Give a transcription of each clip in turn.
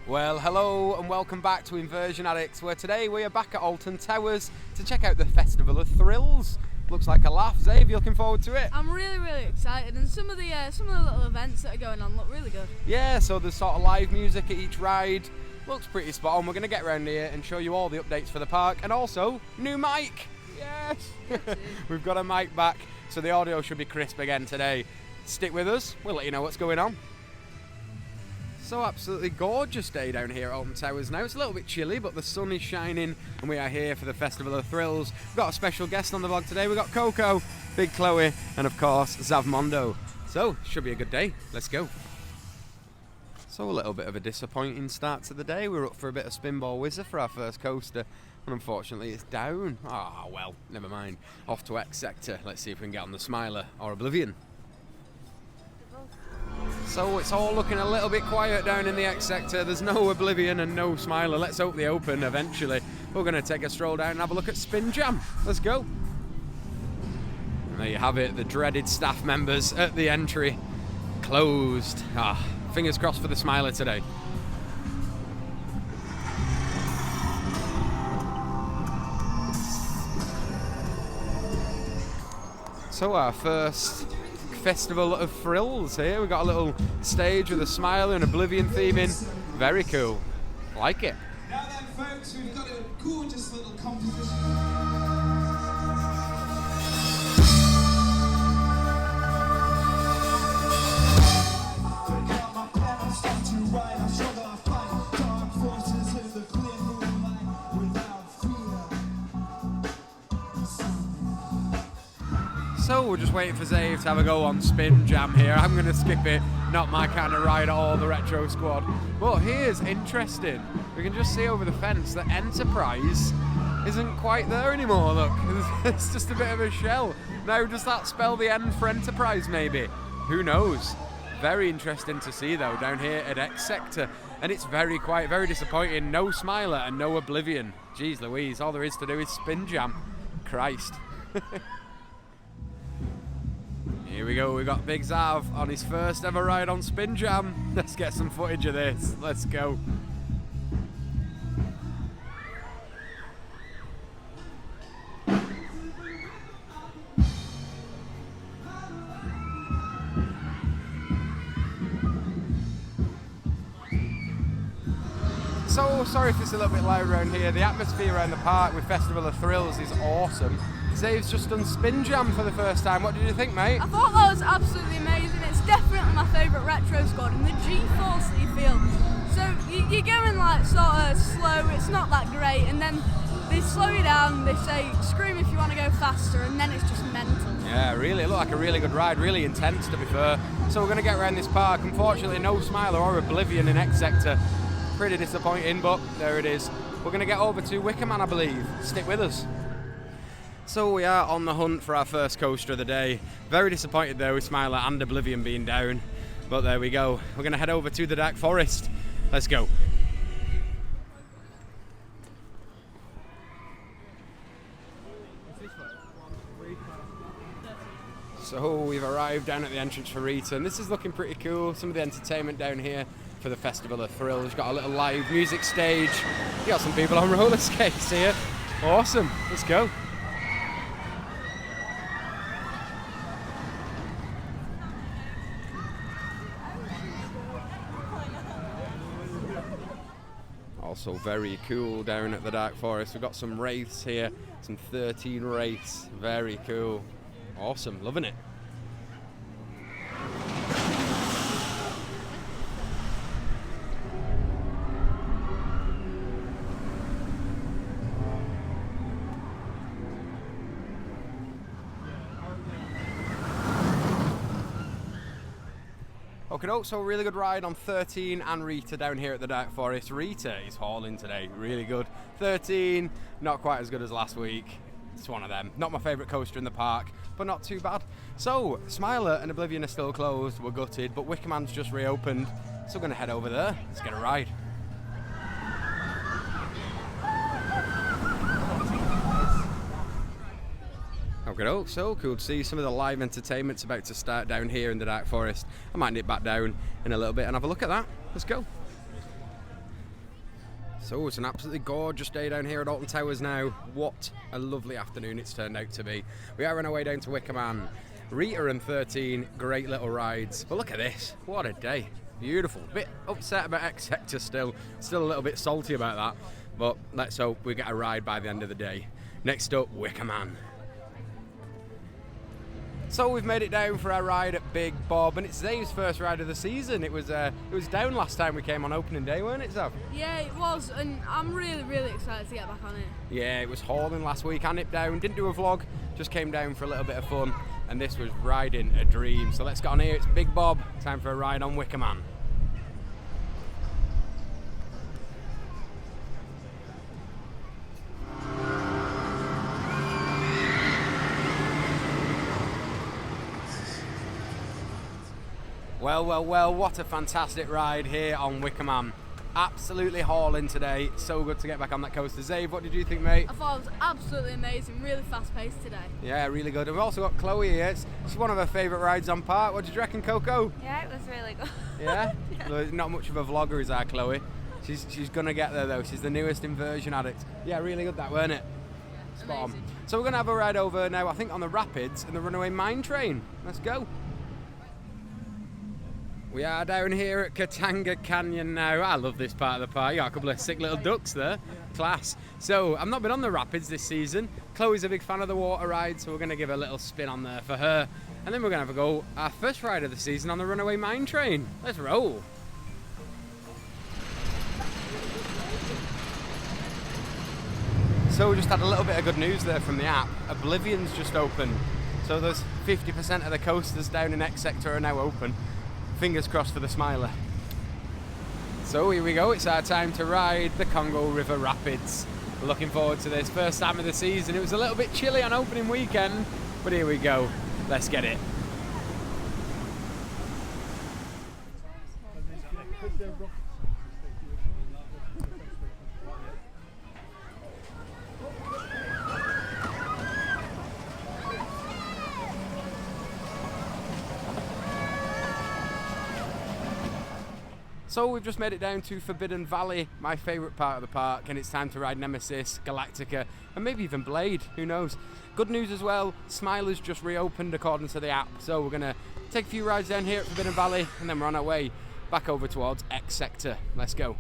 Well, hello and welcome back to Inversion Addicts, where today we are back at Alton Towers to check out the Festival of Thrills. Looks like a laugh. Zave, you looking forward to it? I'm really excited, and some of the little events that are going on look really good. Yeah, so there's sort of live music at each ride. Looks pretty spot on. We're going to get around here and show you all the updates for the park, and also new mic. Yes, we've got a mic back, so the audio should be crisp again today. Stick with us. We'll let you know what's going on. So absolutely gorgeous day down here at Alton Towers now. It's a little bit chilly, but the sun is shining and we are here for the Festival of Thrills. We've got a special guest on the vlog today. We've got Coco, Big Chloe, and of course Zavmondo. So, should be a good day. Let's go. So a little bit of a disappointing start to the day. We were up for a bit of Spinball Whizzer for our first coaster, and unfortunately it's down. Ah, well, never mind. Off to X Sector. Let's see if we can get on the Smiler or Oblivion. So it's all looking a little bit quiet down in the X Sector. There's no Oblivion and no Smiler. Let's hope they open eventually. We're going to take a stroll down and have a look at Spin Jam. Let's go. And there you have it, the dreaded staff members at the entry. Closed. Fingers crossed for the Smiler today. So our first Festival of Thrills here. We've got a little stage with a Smiler and Oblivion theme in. Very cool. Like it. Now then, folks, we've got a gorgeous little composition. So we're just waiting for Zave to have a go on Spin Jam here. I'm going to skip it, not my kind of ride at all, the Retro Squad. But here's interesting. We can just see over the fence that Enterprise isn't quite there anymore, look. It's just a bit of a shell. Now, does that spell the end for Enterprise, maybe? Who knows? Very interesting to see, though, down here at X Sector. And it's very quiet, very disappointing. No Smiler and no Oblivion. Jeez Louise, all there is to do is Spin Jam. Christ. Here we go, we've got Big Zav on his first ever ride on Spin Jam. Let's get some footage of this. Let's go. So sorry if it's a little bit loud around here. The atmosphere around the park with Festival of Thrills is awesome. Zave's just done Spin Jam for the first time. What did you think, mate? I thought that was absolutely amazing. It's definitely my favourite Retro Squad, and the G-force that you feel. So you're going like sort of slow, it's not that great, and then they slow you down, they say scream if you want to go faster, and then it's just mental. Yeah, really, it looked like a really good ride, really intense to be fair. So we're going to get around this park. Unfortunately, no Smiler or Oblivion in X Sector. Pretty disappointing, but there it is. We're going to get over to Wickerman, I believe. Stick with us. So we are on the hunt for our first coaster of the day. Very disappointed there with Smiler and Oblivion being down. But there we go. We're going to head over to the Dark Forest. Let's go. So we've arrived down at the entrance for Rita, and this is looking pretty cool. Some of the entertainment down here for the Festival of Thrills. We've got a little live music stage. You got some people on roller skates here. Awesome. Let's go. Also very cool down at the Dark Forest. We've got some wraiths here, some 13 wraiths. Very cool. Awesome, loving it. Okay, so a really good ride on 13 and Rita down here at the Dark Forest. Rita is hauling today, really good. 13, not quite as good as last week. It's one of them. Not my favourite coaster in the park, but not too bad. So, Smiler and Oblivion are still closed. We're gutted, but Wickerman's just reopened. So we're going to head over there. Let's get a ride. Okay, so cool to see some of the live entertainment's about to start down here in the Dark Forest. I might nip back down in a little bit and have a look at that. Let's go. So it's an absolutely gorgeous day down here at Alton Towers now. What a lovely afternoon it's turned out to be. We are on our way down to Wickerman. Rita and 13, great little rides. But look at this, what a day. Beautiful. Bit upset about X Sector still a little bit salty about that. But let's hope we get a ride by the end of the day. Next up, Wickerman. So we've made it down for our ride at Big Bob, and it's Zave's first ride of the season. It was down last time we came on opening day, weren't it, Zav? Yeah, it was, and I'm really, really excited to get back on it. Yeah, it was hauling last week. I nipped down, didn't do a vlog, just came down for a little bit of fun, and this was riding a dream. So let's get on here. It's Big Bob. Time for a ride on Wickerman. Well, what a fantastic ride here on Wickerman. Absolutely hauling today. So good to get back on that coaster. Zave, what did you think, mate? I thought it was absolutely amazing, really fast paced today. Yeah, really good. And we've also got Chloe here. It's one of her favourite rides on park. What did you reckon, Coco? Yeah, it was really good. Yeah? Yeah. Not much of a vlogger is our Chloe. She's going to get there though. She's the newest inversion addict. Yeah, really good that, weren't it? Yeah, Spot on. amazing. So we're going to have a ride over now, I think, on the Rapids and the Runaway Mine Train. Let's go. We are down here at Katanga Canyon now. I love this part of the park. You got a couple of sick little ducks there. Class. So, I've not been on the Rapids this season. Chloe's a big fan of the water ride, so we're going to give a little spin on there for her. And then we're going to have a go, our first ride of the season on the Runaway Mine Train. Let's roll. So we just had a little bit of good news there from the app. Oblivion's just open. So there's 50% of the coasters down in X Sector are now open. Fingers crossed for the Smiler. So here we go, it's our time to ride the Congo River Rapids. We're looking forward to this, first time of the season. It was a little bit chilly on opening weekend, but here we go, let's get it. So we've just made it down to Forbidden Valley, my favourite part of the park, and it's time to ride Nemesis, Galactica, and maybe even Blade, who knows. Good news as well, Smiler's just reopened according to the app, so we're going to take a few rides down here at Forbidden Valley, and then we're on our way back over towards X Sector. Let's go.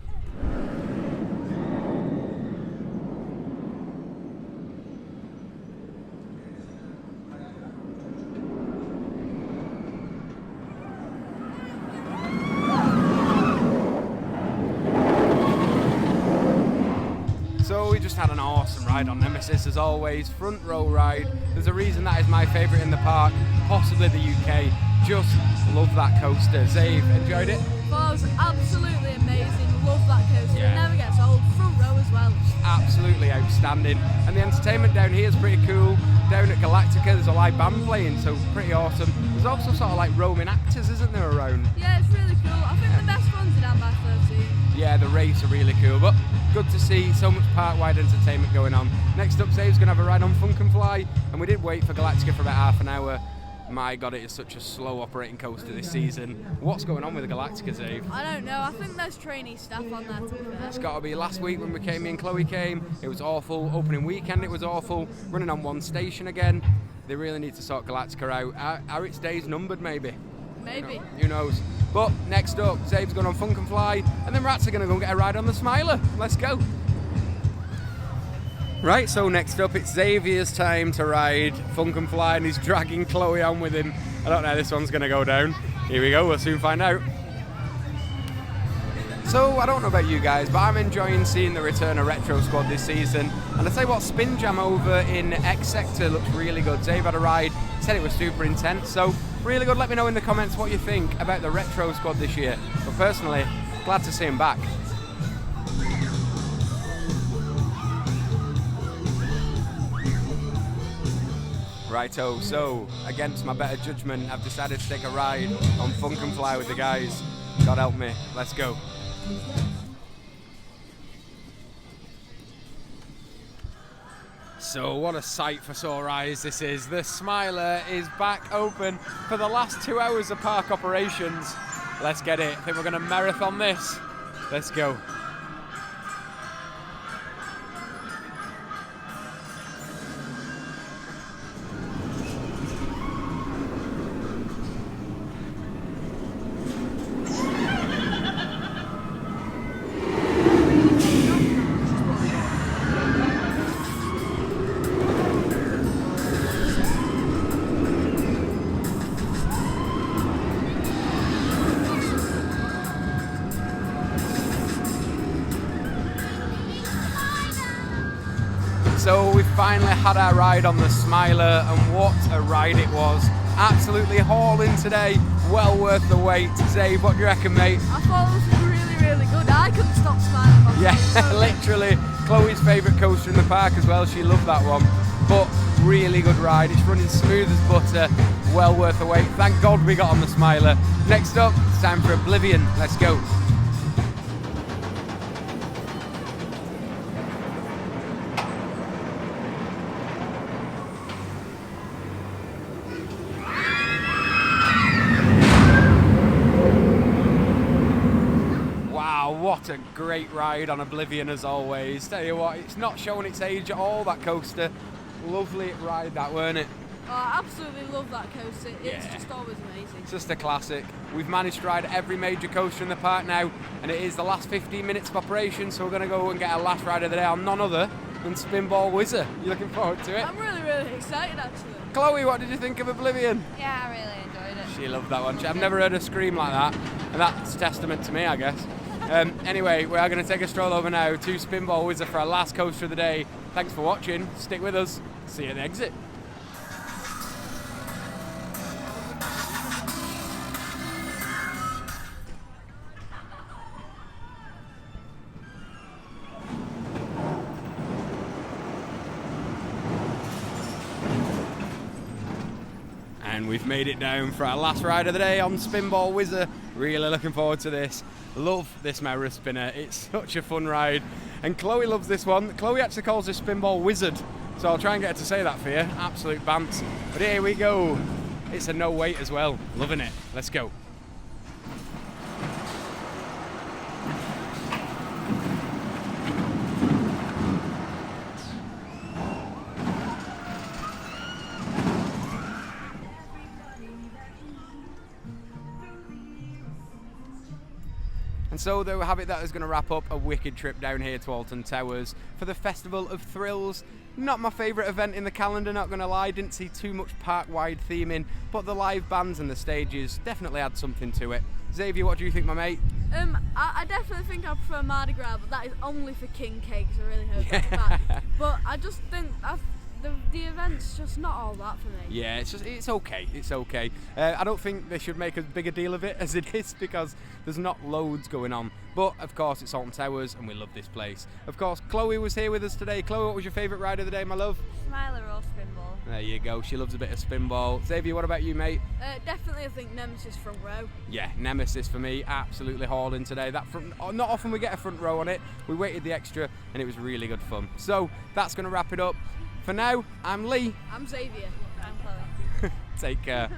So we just had an awesome ride on Nemesis as always, front row ride. There's a reason that is my favourite in the park, possibly the UK. Just love that coaster. Zave, enjoyed it? Well, it was absolutely amazing, love that coaster, Yeah. It never gets old, front row as well. Absolutely outstanding. And the entertainment down here is pretty cool. Down at Galactica there's a live band playing, so pretty awesome. There's also sort of like roaming actors, isn't there, around? Yeah, it's really cool. I think the best ones are down by 13. Yeah, the race are really cool, but good to see so much park-wide entertainment going on. Next up, Zave's going to have a ride on Funk and Fly, and we did wait for Galactica for about half an hour. My God, it is such a slow operating coaster this season. What's going on with the Galactica, Zave? I don't know, I think there's trainee staff on there, to be fair. It's got to be. Last week when we came in, Chloe came, it was awful. Opening weekend, it was awful. Running on one station again. They really need to sort Galactica out. Are its days numbered, maybe? Maybe. Who knows? But next up, Zave's going on Funk and Fly, and then Rats are going to go and get a ride on the Smiler. Let's go. Right, so next up, it's Xavier's time to ride Funk and Fly, and he's dragging Chloe on with him. I don't know how this one's going to go down. Here we go, we'll soon find out. So, I don't know about you guys, but I'm enjoying seeing the return of Retro Squad this season. And I tell you what, Spin Jam over in X Sector looks really good. Zave had a ride, said it was super intense, so really good. Let me know in the comments what you think about the Retro Squad this year. But personally, glad to see him back. Righto, so against my better judgment, I've decided to take a ride on Funk and Fly with the guys. God help me, let's go. So what a sight for sore eyes this is. The Smiler is back open for the last 2 hours of park operations. Let's get it. I think we're going to marathon this. Let's go. So we finally had our ride on the Smiler, and what a ride it was. Absolutely hauling today, well worth the wait. Zabe, what do you reckon, mate? I thought it was really, really good. I couldn't stop smiling. Yeah, literally. Chloe's favourite coaster in the park as well. She loved that one. But really good ride. It's running smooth as butter. Well worth the wait. Thank God we got on the Smiler. Next up, it's time for Oblivion. Let's go. What a great ride on Oblivion as always. Tell you what, it's not showing its age at all, that coaster. Lovely ride that, weren't it? Oh, I absolutely love that coaster. It's just always amazing. It's just a classic. We've managed to ride every major coaster in the park now, and it is the last 15 minutes of operation, so we're going to go and get our last ride of the day on none other than Spinball Whizzer. You looking forward to it? I'm really, really excited actually. Chloe, what did you think of Oblivion? Yeah, I really enjoyed it. She loved that one. I've never heard her scream like that, and that's testament to me, I guess. Anyway, we are going to take a stroll over now to Spinball Whizzer for our last coaster of the day. Thanks for watching. Stick with us. See you at the exit. And we've made it down for our last ride of the day on Spinball Whizzer. Really looking forward to this. Love this mirror spinner. It's such a fun ride. And Chloe loves this one. Chloe actually calls this Spinball Wizard. So I'll try and get her to say that for you. Absolute bants. But here we go. It's a no wait as well. Loving it. Let's go. And so there we have it, that is going to wrap up a wicked trip down here to Alton Towers for the Festival of Thrills. Not my favourite event in the calendar, not going to lie, didn't see too much park-wide theming, but the live bands and the stages definitely add something to it. Xavier, what do you think, my mate? I definitely think I prefer Mardi Gras, but that is only for king cakes. I really hope that's that. But I just think the event's just not all that for me. Yeah, it's okay. It's okay. I don't think they should make a bigger deal of it as it is, because there's not loads going on. But of course, it's Alton Towers, and we love this place. Of course, Chloe was here with us today. Chloe, what was your favourite ride of the day, my love? Smiler or Spinball. There you go. She loves a bit of Spinball. Xavier, what about you, mate? Definitely, I think Nemesis front row. Yeah, Nemesis for me. Absolutely hauling today. That front, not often we get a front row on it. We waited the extra, and it was really good fun. So that's going to wrap it up. For now, I'm Lee. I'm Xavier. I'm Chloe. Take care.